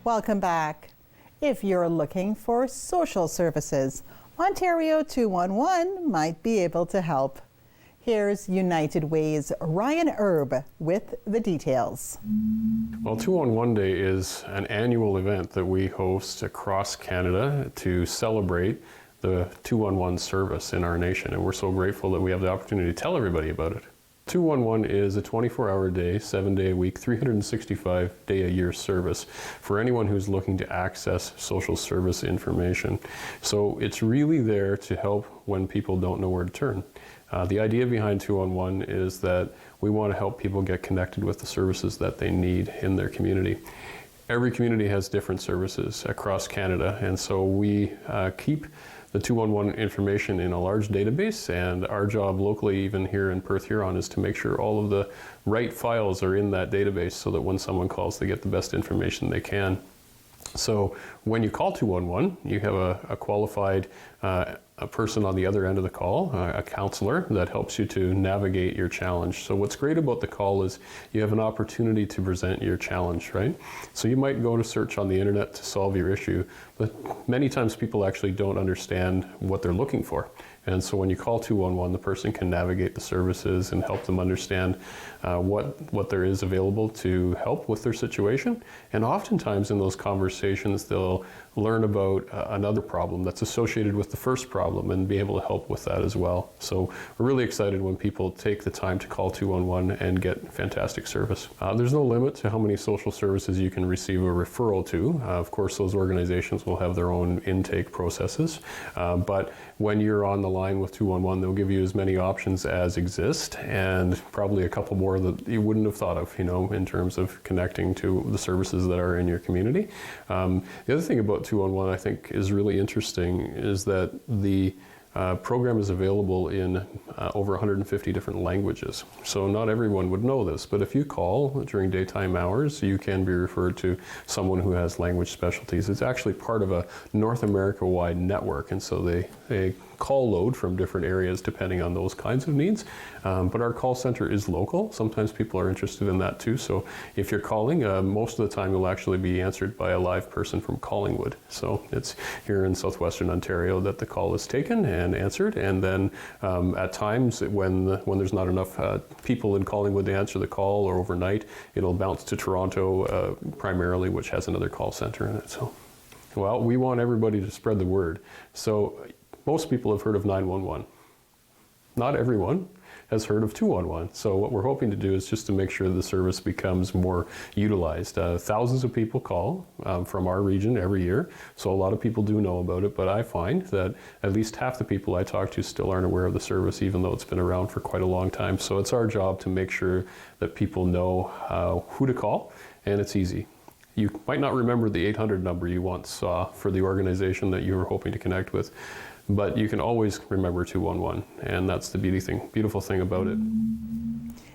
Welcome back. If you're looking for social services, Ontario 211 might be able to help. Here's United Way's Ryan Erb with the details. Well, 211 Day is an annual event that we host across Canada to celebrate the 211 service in our nation, and we're so grateful that we have the opportunity to tell everybody about it. 211 is a 24-hour day, 7-day a week, 365-day-a-year service for anyone who's looking to access social service information. So it's really there to help when people don't know where to turn. The idea behind 211 is that we want to help people get connected with the services that they need in their community. Every community has different services across Canada, and so we keep the 211 information in a large database, and our job locally, even here in Perth Huron, is to make sure all of the right files are in that database so that when someone calls, they get the best information they can. So when you call 211, you have a qualified a person on the other end of the call, a counselor that helps you to navigate your challenge. So what's great about the call is you have an opportunity to present your challenge, right? So you might go to search on the internet to solve your issue, but many times people actually don't understand what they're looking for. And so when you call 211, the person can navigate the services and help them understand what there is available to help with their situation. And oftentimes in those conversations, they'll learn about another problem that's associated with the first problem and be able to help with that as well. So we're really excited when people take the time to call 211 and get fantastic service. There's no limit to how many social services you can receive a referral to. Of course, those organizations will have their own intake processes, but when you're on the line with 211, they'll give you as many options as exist, and probably a couple more that you wouldn't have thought of, in terms of connecting to the services that are in your community. The other thing about 211 I think is really interesting is that the program is available in over 150 different languages. So not everyone would know this, but if you call during daytime hours, you can be referred to someone who has language specialties. It's actually part of a North America-wide network, and so they call load from different areas depending on those kinds of needs. But our call center is local. Sometimes people are interested in that too. So if you're calling, most of the time you'll actually be answered by a live person from Collingwood. So it's here in southwestern Ontario that the call is taken and answered. And then at times when there's not enough people in Collingwood to answer the call, or overnight, it'll bounce to Toronto primarily, which has another call center in it. So, well, we want everybody to spread the word. So most people have heard of 911. Not everyone has heard of 211. So what we're hoping to do is just to make sure the service becomes more utilized. Thousands of people call from our region every year, so a lot of people do know about it, but I find that at least half the people I talk to still aren't aware of the service, even though it's been around for quite a long time. So it's our job to make sure that people know who to call, and it's easy. You might not remember the 800 number you once saw for the organization that you were hoping to connect with, but you can always remember 211, and that's the beautiful thing about it.